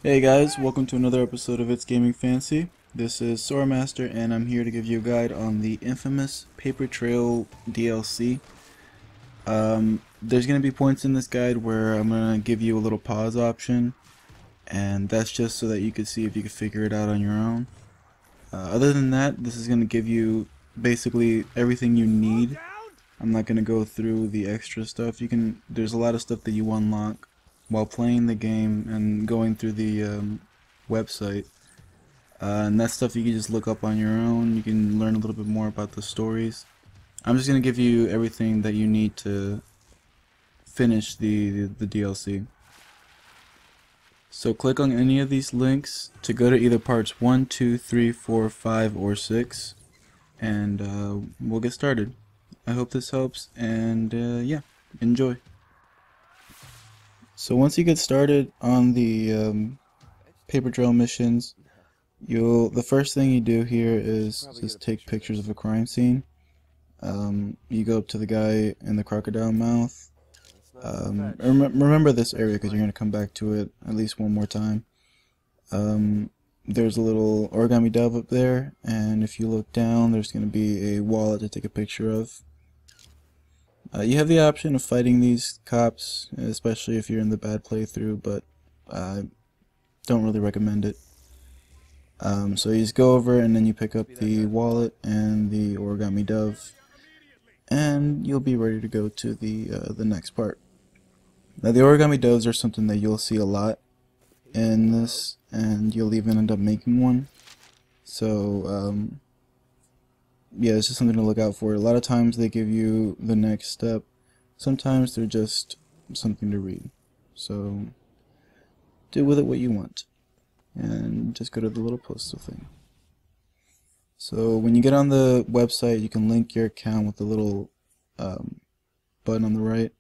Hey guys, welcome to another episode of It's Gaming Fancy. This is soramstr and I'm here to give you a guide on the infamous Paper Trail DLC. There's going to be points in this guide where I'm going to give you a little pause option, and that's just so that you can see if you can figure it out on your own. Other than that, this is going to give you basically everything you need. I'm not going to go through the extra stuff. There's a lot of stuff that you unlock while playing the game and going through the website. And that stuff you can just look up on your own. You can learn a little bit more about the stories. I'm just going to give you everything that you need to finish the DLC. So click on any of these links to go to either parts 1, 2, 3, 4, 5, or 6, and we'll get started. I hope this helps, and yeah, enjoy. So once you get started on the paper trail missions, the first thing you do here is just take pictures of a crime scene. You go up to the guy in the crocodile mouth. Remember this area because you're going to come back to it at least one more time. There's a little origami dove up there, and if you look down, there's going to be a wallet to take a picture of. You have the option of fighting these cops, especially if you're in the bad playthrough, but I don't really recommend it. So you just go over and then you pick up the wallet and the origami dove, and you'll be ready to go to the next part. Now the origami doves are something that you'll see a lot in this, and you'll even end up making one. So yeah, it's just something to look out for. A lot of times they give you the next step. Sometimes they're just something to read. So do with it what you want. And just go to the little postal thing. So when you get on the website, you can link your account with the little button on the right.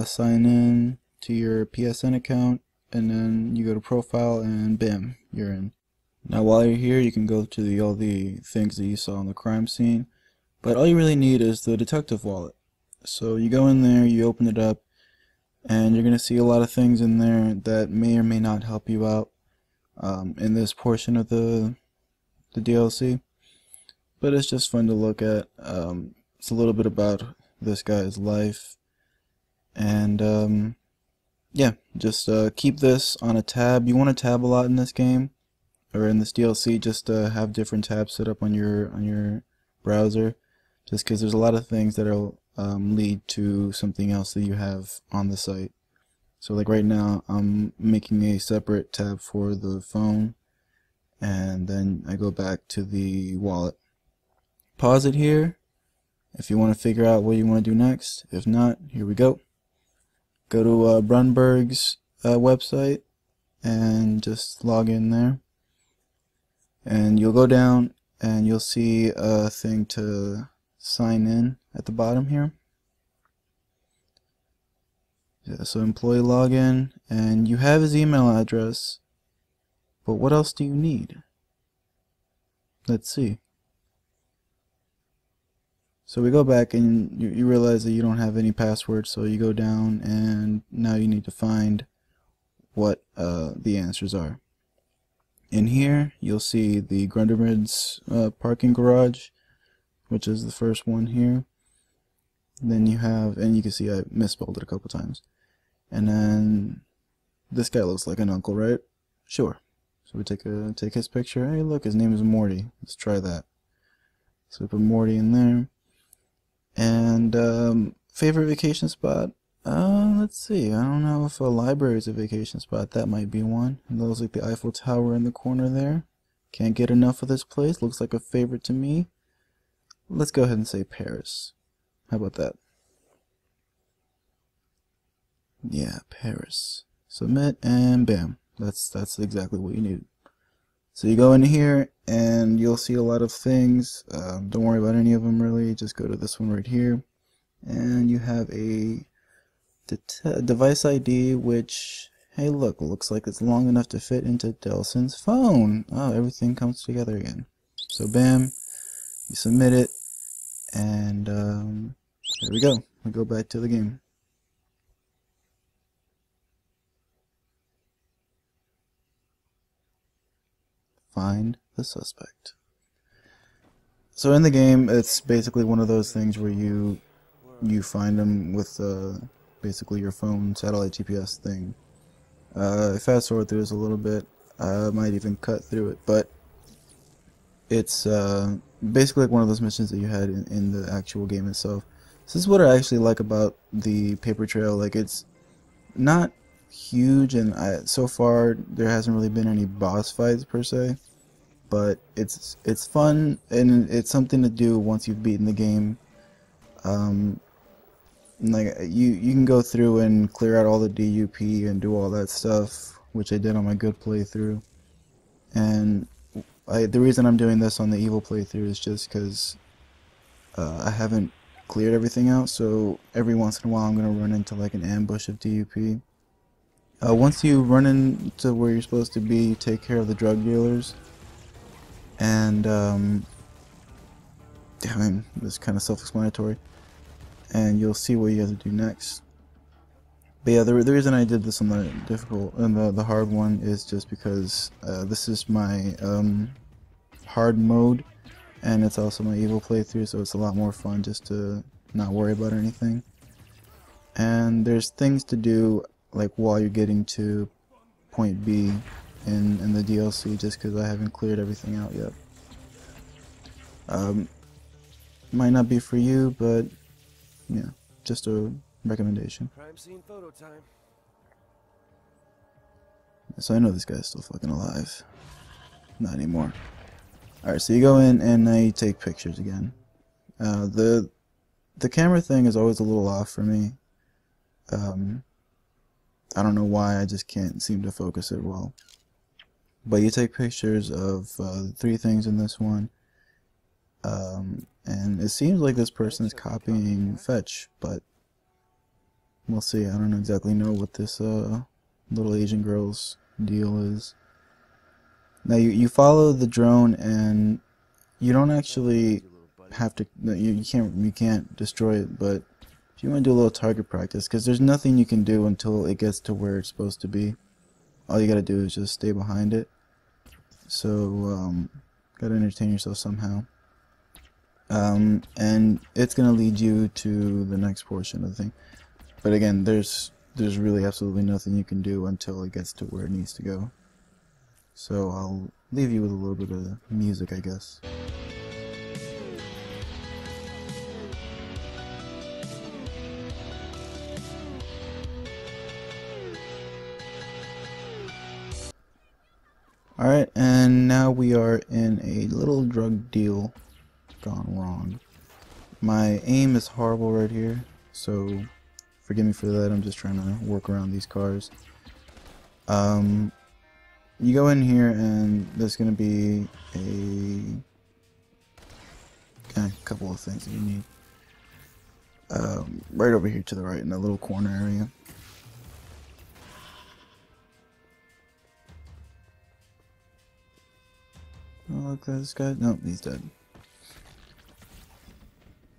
Sign in to your PSN account, and then you go to profile, and bam, you're in. Now while you're here, you can go to all the things that you saw on the crime scene, but all you really need is the detective wallet. So you go in there, you open it up, and you're going to see a lot of things in there that may or may not help you out in this portion of the DLC. But it's just fun to look at. It's a little bit about this guy's life, and yeah, just keep this on a tab. You want to tab a lot in this game, or in this DLC, just have different tabs set up on your browser, just because there's a lot of things that will lead to something else that you have on the site. So like right now, I'm making a separate tab for the phone, and then I go back to the wallet. Pause it here if you want to figure out what you want to do next. If not, here we go. Go to Brunberg's website and just log in there. And you'll go down and you'll see a thing to sign in at the bottom here. Yeah, so employee login, and you have his email address, but what else do you need? Let's see. So we go back and you realize that you don't have any password, so you go down and now you need to find what the answers are. In here, you'll see the Grundermann's parking garage, which is the first one here. Then you have, and you can see I misspelled it a couple times. And then this guy looks like an uncle, right? Sure. So we take his picture. Hey, look, his name is Morty. Let's try that. So we put Morty in there. And favorite vacation spot? Let's see. I don't know if a library is a vacation spot. That might be one. And those like the Eiffel Tower in the corner there. Can't get enough of this place. Looks like a favorite to me. Let's go ahead and say Paris. How about that? Yeah, Paris. Submit, and bam. That's exactly what you need. So you go in here and you'll see a lot of things. Don't worry about any of them really. Just go to this one right here. And you have a device ID, which, hey look, looks like it's long enough to fit into Delson's phone. Oh, everything comes together again. So bam, you submit it, and there we go. We go back to the game. find the suspect. So in the game, it's basically one of those things where you find them with basically your phone satellite GPS thing. Fast forward through this a little bit. I might even cut through it, but it's basically like one of those missions that you had in the actual game itself. This is what I actually like about the paper trail. Like, it's not huge, and so far there hasn't really been any boss fights per se, but it's fun, and it's something to do once you've beaten the game. Like, you can go through and clear out all the DUP and do all that stuff, which I did on my good playthrough. And the reason I'm doing this on the evil playthrough is just because I haven't cleared everything out, so every once in a while I'm going to run into like an ambush of DUP. Once you run into where you're supposed to be, you take care of the drug dealers, and I mean, it's kind of self-explanatory, and you'll see what you have to do next. But yeah, the reason I did this on the the hard one is just because this is my hard mode, and it's also my evil playthrough, so it's a lot more fun just to not worry about anything. And there's things to do like while you're getting to point B in the DLC, just because I haven't cleared everything out yet. Might not be for you, but yeah, just a recommendation. Crime scene photo time. So I know this guy's still fucking alive. Not anymore. Alright, so you go in and now you take pictures again. The camera thing is always a little off for me. I don't know why, I just can't seem to focus it well. But you take pictures of 3 things in this one. And it seems like this person is copying Fetch, but we'll see. I don't exactly know what this little Asian girl's deal is. Now you follow the drone, and you don't actually have to. You can't destroy it, but if you want to do a little target practice, because there's nothing you can do until it gets to where it's supposed to be. All you gotta do is just stay behind it. So gotta entertain yourself somehow. And it's gonna lead you to the next portion of the thing. But again, there's really absolutely nothing you can do until it gets to where it needs to go. So I'll leave you with a little bit of music, I guess. Alright, and now we are in a little drug deal gone wrong. My aim is horrible right here, so forgive me for that. I'm just trying to work around these cars. You go in here and there's going to be a couple of things that you need. Right over here to the right in that little corner area. Oh, look at this guy. Nope, he's dead.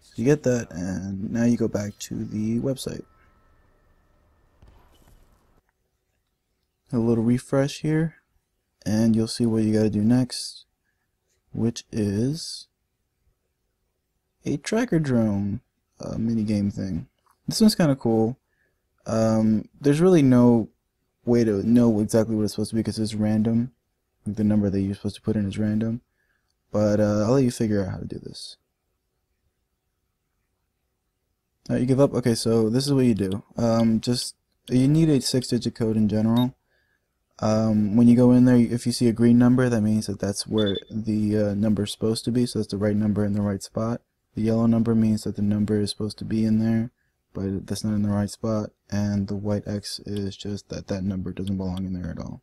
So you get that, and now you go back to the website. A little refresh here, and you'll see what you gotta do next, which is a tracker drone mini game thing. This one's kind of cool. There's really no way to know exactly what it's supposed to be because it's random. The number that you're supposed to put in is random, but I'll let you figure out how to do this. Alright, you give up? Okay, so this is what you do. You need a 6-digit code in general. When you go in there, if you see a green number, that means that that's where the number is supposed to be, so that's the right number in the right spot. The yellow number means that the number is supposed to be in there, but that's not in the right spot, and the white X is just that that number doesn't belong in there at all.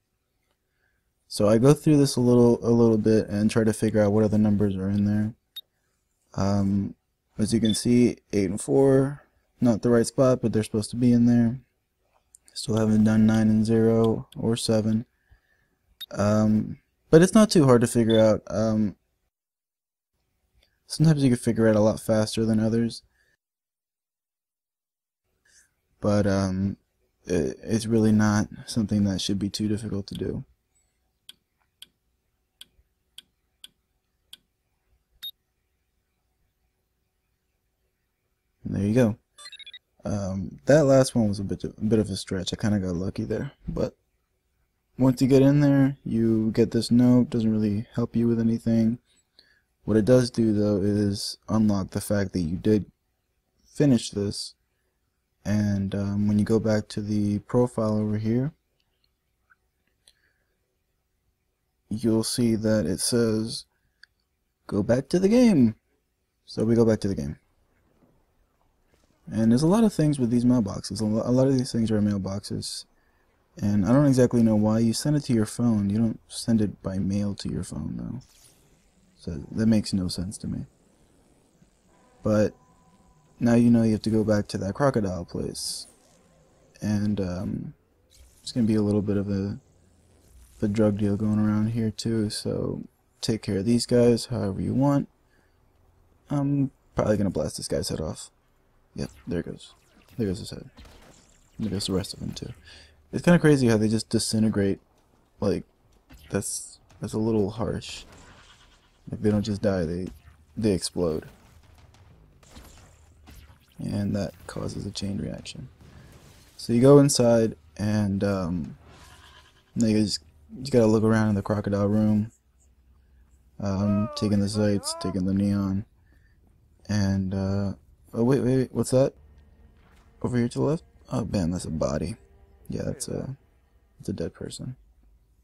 So I go through this a little bit and try to figure out what other numbers are in there. As you can see, 8 and 4, not the right spot, but they're supposed to be in there. Still haven't done 9 and 0 or 7. But it's not too hard to figure out. Sometimes you can figure it out a lot faster than others. But it's really not something that should be too difficult to do. there you go. That last one was a bit of a stretch. I kind of got lucky there, but once you get in there, you get this note. Doesn't really help you with anything. What it does do though is unlock the fact that you did finish this, and when you go back to the profile over here, you'll see that it says go back to the game. So we go back to the game. And there's a lot of things with these mailboxes. A lot of these things are mailboxes. And I don't exactly know why. You send it to your phone. You don't send it by mail to your phone, though. So that makes no sense to me. But now you know you have to go back to that crocodile place. And it's going to be a little bit of a drug deal going around here, too. So take care of these guys however you want. I'm probably going to blast this guy's head off. Yep, there it goes. There goes his head. There goes the rest of him, too. It's kind of crazy how they just disintegrate. Like, that's a little harsh. Like, they don't just die, they explode. And that causes a chain reaction. So you go inside, and now you just gotta look around in the crocodile room. Taking the sights, taking the neon. And, oh wait, what's that? Over here to the left? Oh man, that's a body. Yeah, it's a dead person.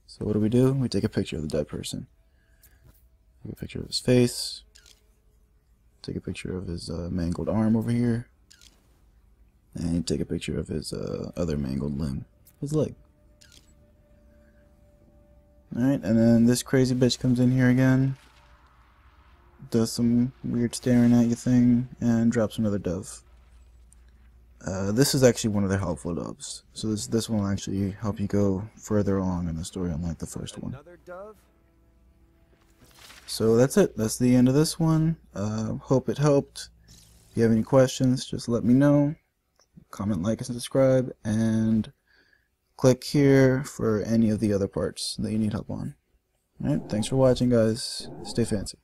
So what do? We take a picture of the dead person. Take a picture of his face. Take a picture of his mangled arm over here. And take a picture of his other mangled limb. His leg. Alright, and then this crazy bitch comes in here again. Does some weird staring at you thing. And drops another dove. This is actually one of their helpful doves. So this one will actually help you go further along in the story, unlike the first one. Another dove? So that's it. That's the end of this one. Hope it helped. If you have any questions, just let me know. Comment, like, and subscribe. And click here for any of the other parts that you need help on. Alright, thanks for watching, guys. Stay fancy.